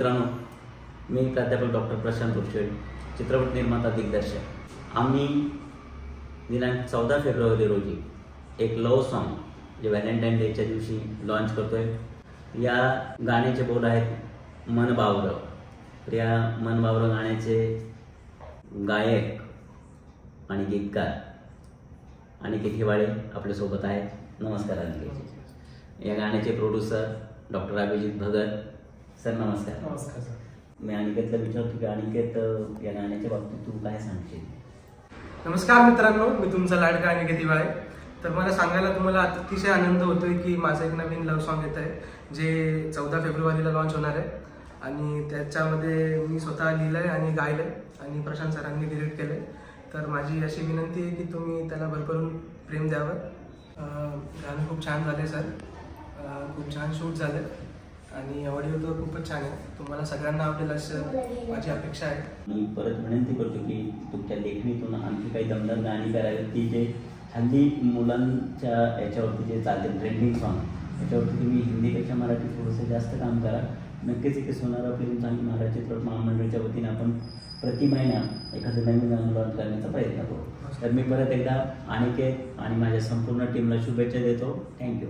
मित्रांनो, मी प्राध्यापक डॉक्टर प्रशांत उर्शेड, चित्रपट निर्माता दिग्दर्शक। आम्ही दिनांक 14 फेब्रुवारी रोजी एक लव सॉन्ग जे व्हॅलेंटाईन डेच्या दिवशी लॉन्च करतोय। या गाण्याचे बोल आहेत मन बावरं। तर या मन बावरं गाण्याचे गायक आणि गीतकार अनिकेत हिवाळे आपल्यासोबत आहेत। नमस्कार अनिकेत। या गाण्याचे producer doctor Abhijit Bhagat sir, नमस्कार। नमस्कार सर। मी अनिकेतला विचारतो की अनिकेत, या गाण्याच्या बाबतीत तू काय सांगशील? नमस्कार मित्रांनो, मी तुमचा लाडका अनिकेत हिवाळे। तर मला सांगायला तुम्हाला अतिशय आनंद होतोय की माझं एक नवीन लव्ह सॉन्ग येत आहे जे 14 फेब्रुवारीला लॉन्च होणार आहे आणि त्याच्यामध्ये मी स्वतः लिहिलंय आणि गायलंय आणि प्रशांत सरांनी डिरेक्ट केलंय। तर माझी अशी विनंती आहे की तुम्ही त्याला भरभरून प्रेम द्यावं। गाणं खूप छान झालंय सर, खूप छान शूट झालं आणि ऑडिओ तर खूपच छान आहे। तुम्हाला सगळ्यांना आवडेल असं माझी अपेक्षा आहे। मी परत विनंती करतो की तुमच्या लेखणीतून आणखी काही दमदार गाणी करावी की जे हल्ली मुलांच्या याच्यावरती जे चालते ट्रेंडिंग सॉन्ग याच्यावरती तुम्ही हिंदीपेक्षा मराठी थोडंसं जास्त काम करा। नक्कीच इथे सोनारा फिल्म्स आणि महाराज चित्रपट महामंडळाच्या वतीने आपण प्रति महिना एखादं नवीन गाणं लॉन्च करण्याचा प्रयत्न करू। तर मी परत एकदा अनिकेत आणि माझ्या संपूर्ण टीमला शुभेच्छा देतो। थँक्यू।